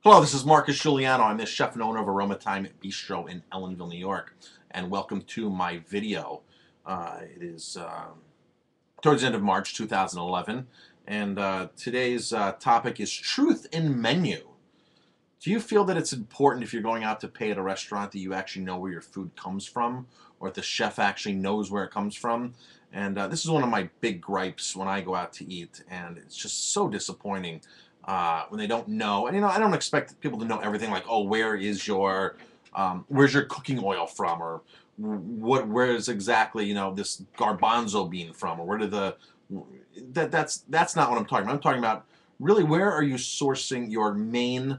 Hello, this is Marcus Guiliano. I'm the chef and owner of Aroma Thyme Bistro in Ellenville, New York, and welcome to my video. It is towards the end of March 2011, and today's topic is truth in menu. Do you feel that it's important if you're going out to pay at a restaurant that you actually know where your food comes from, or if the chef actually knows where it comes from? And this is one of my big gripes when I go out to eat, and it's just so disappointing when they don't know. And I don't expect people to know everything, like, oh, where's your cooking oil from, or where is exactly this garbanzo bean from, or where did that's not what I'm talking about. I'm talking about really where are you sourcing your main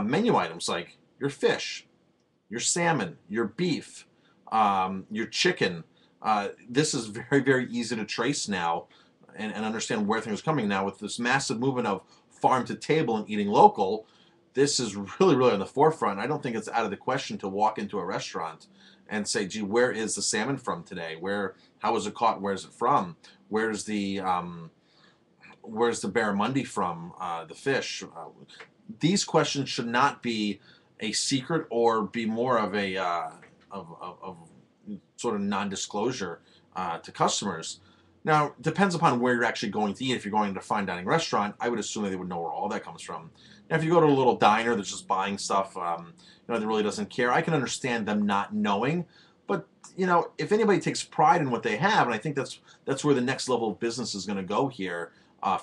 menu items, like your fish, your salmon, your beef, your chicken. This is very, very easy to trace now and understand where things are coming now with this massive movement of farm to table and eating local. This is really, really on the forefront. I don't think it's out of the question to walk into a restaurant and say, gee, where is the salmon from today? How was it caught? Where's it from? Where's the barramundi from? The fish. These questions should not be a secret or be more of a of sort of non-disclosure to customers. Now, it depends upon where you're actually going to eat. If you're going to a fine dining restaurant, I would assume they would know where all that comes from. Now, if you go to a little diner that's just buying stuff, that really doesn't care, I can understand them not knowing. But if anybody takes pride in what they have, and I think that's where the next level of business is going to go here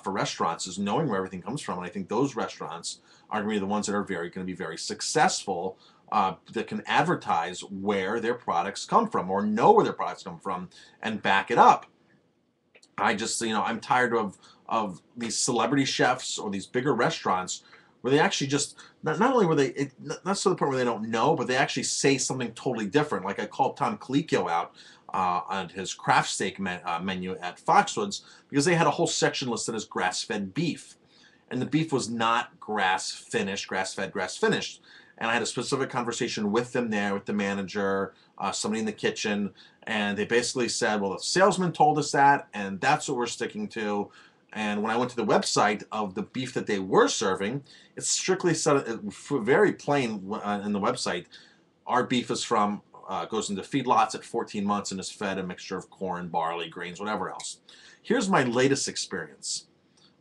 for restaurants, is knowing where everything comes from. And I think those restaurants are going to be the ones that are going to be very successful, that can advertise where their products come from, or know where their products come from and back it up. I just, I'm tired of these celebrity chefs or these bigger restaurants where they actually just, not only were they, not to the point where they don't know, but they actually say something totally different. Like I called Tom Colicchio out on his craft steak menu at Foxwoods because they had a whole section listed as grass-fed beef. And the beef was not grass-finished, grass-fed, grass-finished. And I had a specific conversation with them there, with the manager, somebody in the kitchen, and they basically said, well, the salesman told us that, and that's what we're sticking to. And when I went to the website of the beef that they were serving, it strictly said, very plain in the website, our beef is from, goes into feedlots at 14 months and is fed a mixture of corn, barley, grains, whatever else. Here's my latest experience.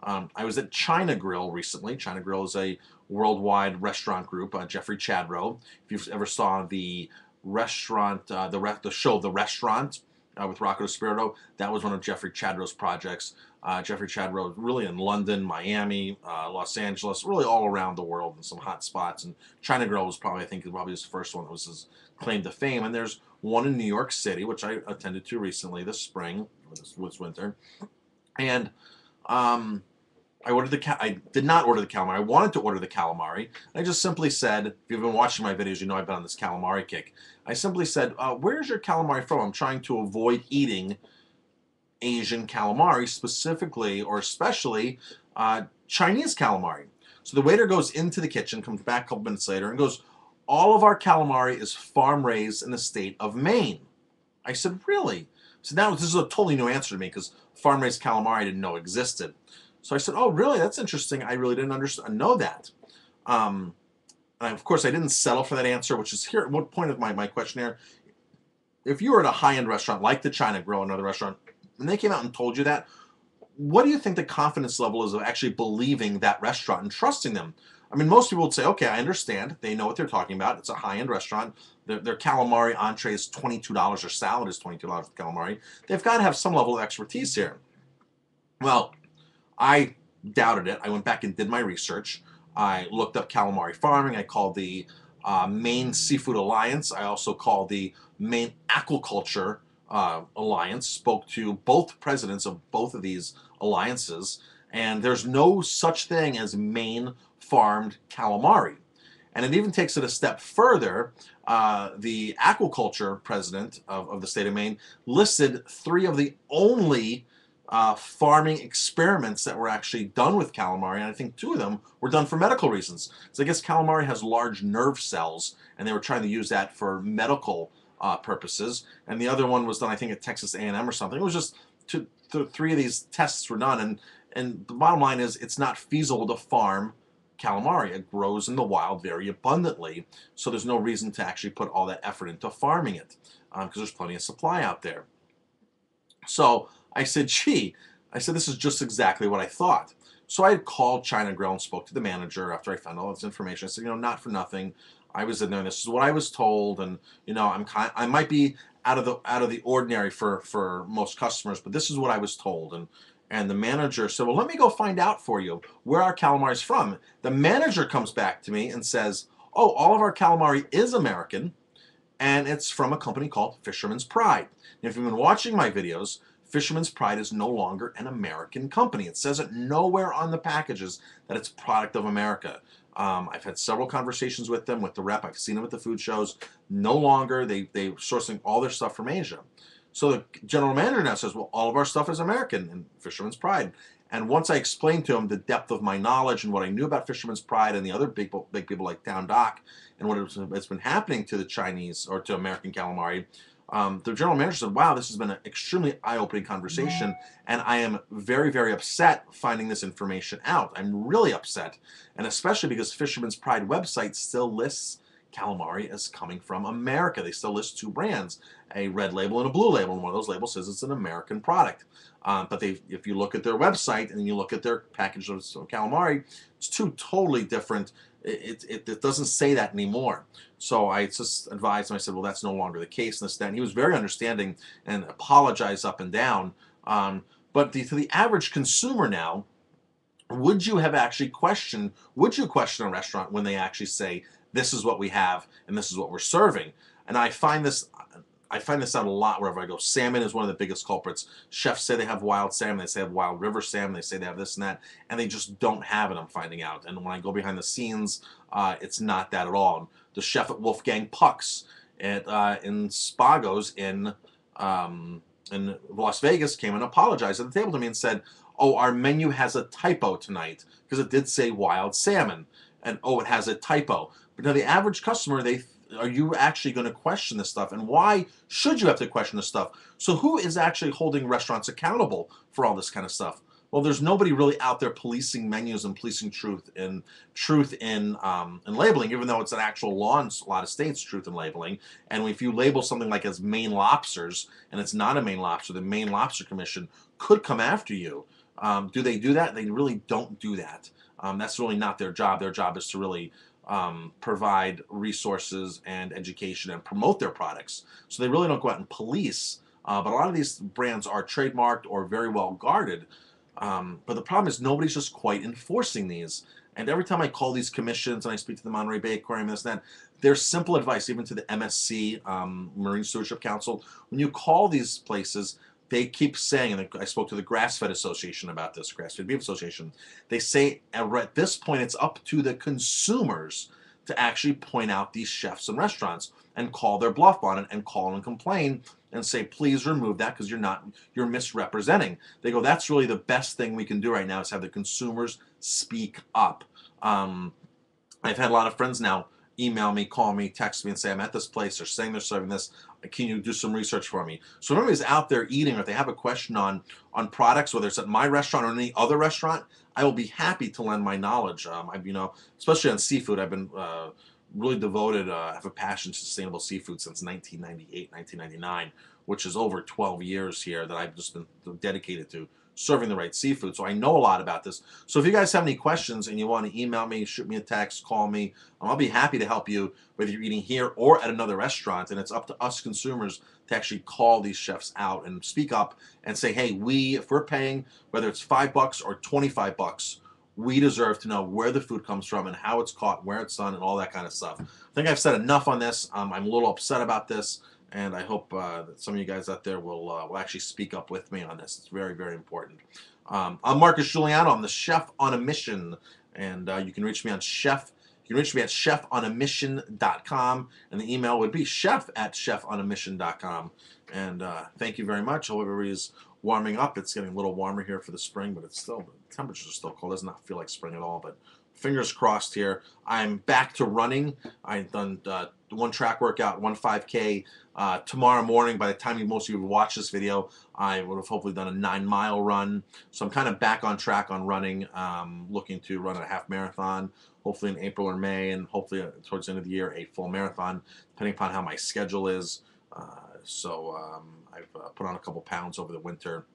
I was at China Grill recently. China Grill is a worldwide restaurant group. Jeffrey Chadro. If you've ever saw the restaurant, the show The Restaurant with Rocco Spirito, that was one of Jeffrey Chadro's projects. Jeffrey Chadro really in London, Miami, Los Angeles, really all around the world in some hot spots. And China Grill was probably his first one that was his claim to fame. And there's one in New York City, which I attended to recently this spring, or this winter. And I did not order the calamari. I wanted to order the calamari. I just simply said, if you've been watching my videos, you know I've been on this calamari kick. I simply said, where's your calamari from? I'm trying to avoid eating Asian calamari, specifically or especially Chinese calamari. So the waiter goes into the kitchen, comes back a couple minutes later, and goes, all of our calamari is farm raised in the state of Maine. I said, really? So now this is a totally new answer to me because farm raised calamari I didn't know existed. So I said, oh, really? That's interesting. I really didn't know that. And of course, I didn't settle for that answer, which is here. What point of my questionnaire? If you were at a high-end restaurant like the China Grill, another restaurant, and they came out and told you that, what do you think the confidence level is of actually believing that restaurant and trusting them? I mean, most people would say, okay, I understand. They know what they're talking about. It's a high-end restaurant. Their calamari entree is $22. Their salad is $22 with calamari. They've got to have some level of expertise here. Well, I doubted it. I went back and did my research. I looked up calamari farming. I called the Maine Seafood Alliance. I also called the Maine Aquaculture Alliance. Spoke to both presidents of both of these alliances. And there's no such thing as Maine farmed calamari. And it even takes it a step further. The aquaculture president of the state of Maine listed 3 of the only farming experiments that were actually done with calamari, and I think 2 of them were done for medical reasons. So I guess calamari has large nerve cells, and they were trying to use that for medical purposes. And the other one was done, I think, at Texas A&M or something. It was just 3 of these tests were done, and the bottom line is it's not feasible to farm calamari. It grows in the wild very abundantly, so there's no reason to actually put all that effort into farming it, because there's plenty of supply out there. So I said, gee, I said, this is just exactly what I thought. So I had called China Grill and spoke to the manager after I found all this information. I said, not for nothing, I was in there, and this is what I was told, and I might be out of the ordinary for most customers, but this is what I was told. And the manager said, well, let me go find out for you where our calamari is from. The manager comes back to me and says, oh, all of our calamari is American, and it's from a company called Fisherman's Pride. And if you've been watching my videos, Fisherman's Pride is no longer an American company. It says it nowhere on the packages that it's product of America. I've had several conversations with them, with the rep. I've seen them at the food shows. No longer. They're sourcing all their stuff from Asia. So the general manager now says, well, all of our stuff is American in Fisherman's Pride. And once I explained to him the depth of my knowledge and what I knew about Fisherman's Pride and the other big people like Town Dock and what's been happening to the Chinese or to American calamari, the general manager said, wow, this has been an extremely eye-opening conversation, and I am very, very upset finding this information out. I'm really upset, and especially because Fisherman's Pride website still lists calamari as coming from America. They still list two brands, a red label and a blue label, and one of those labels says it's an American product. But if you look at their website and you look at their package of calamari, it's two totally different. It doesn't say that anymore. So I just advised him. I said, well, that's no longer the case, and this, that. And he was very understanding and apologized up and down. But to the average consumer now, would you question a restaurant when they actually say, this is what we have and this is what we're serving? And I find this out a lot wherever I go. Salmon is one of the biggest culprits. Chefs say they have wild salmon. They say they have wild river salmon. They say they have this and that, and they just don't have it, I'm finding out. And when I go behind the scenes, it's not that at all. The chef at Wolfgang Puck's in Spago's in Las Vegas came and apologized at the table to me and said, oh, our menu has a typo tonight, because it did say wild salmon, and oh, it has a typo. But now the average customer, are you actually going to question this stuff? And why should you have to question this stuff? So who is actually holding restaurants accountable for all this kind of stuff? Well, there's nobody really out there policing menus and policing truth in labeling, even though it's an actual law in a lot of states, truth in labeling. And if you label something like as Maine lobsters and it's not a Maine lobster, the Maine Lobster Commission could come after you. Do they do that? They really don't do that. That's really not their job. Their job is to really provide resources and education and promote their products. So they really don't go out and police. But a lot of these brands are trademarked or very well guarded. But the problem is nobody's just quite enforcing these. And every time I call these commissions and I speak to the Monterey Bay Aquarium and this and that, there's simple advice, even to the MSC, Marine Stewardship Council. When you call these places, they keep saying, and I spoke to the Grass-Fed Association about this, Grass-Fed Beef Association, they say at this point it's up to the consumers to actually point out these chefs and restaurants and call their bluff on it and call and complain and say, please remove that because you're misrepresenting. They go, that's really the best thing we can do right now is have the consumers speak up. I've had a lot of friends now email me, call me, text me, and say, I'm at this place, they're saying they're serving this, can you do some research for me? So if anybody's out there eating, or if they have a question on products, whether it's at my restaurant or any other restaurant, I will be happy to lend my knowledge. Especially on seafood, I've been really devoted, I have a passion to sustainable seafood since 1998, 1999, which is over 12 years here that I've just been dedicated to serving the right seafood. So I know a lot about this. So if you guys have any questions and you want to email me, shoot me a text, call me, I'll be happy to help you, whether you're eating here or at another restaurant. And it's up to us consumers to actually call these chefs out and speak up and say, hey, if we're paying, whether it's $5 or $25, we deserve to know where the food comes from and how it's caught, where it's done, and all that kind of stuff. I think I've said enough on this. I'm a little upset about this. And I hope that some of you guys out there will actually speak up with me on this. It's very, very important. I'm Marcus Guiliano. I'm the Chef on a Mission, and you can reach me on chef. You can reach me at chefonamission.com, and the email would be chef@chefonamission.com. And thank you very much. I hope everybody's warming up. It's getting a little warmer here for the spring, but the temperatures are still cold. It does not feel like spring at all, but fingers crossed here. I'm back to running. I've done one track workout, one 5K. Tomorrow morning, by the time most of you watch this video, I would have hopefully done a 9-mile run. So I'm kind of back on track on running, looking to run a half marathon, hopefully in April or May, and hopefully towards the end of the year, a full marathon, depending upon how my schedule is. I've put on a couple pounds over the winter.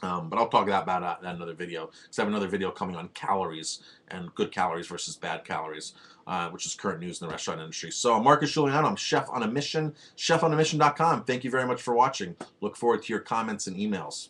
But I'll talk about that in another video, because I have another video coming on calories and good calories versus bad calories, which is current news in the restaurant industry. So I'm Marcus Guiliano. I'm Chef on a Mission, chefonamission.com. Thank you very much for watching. Look forward to your comments and emails.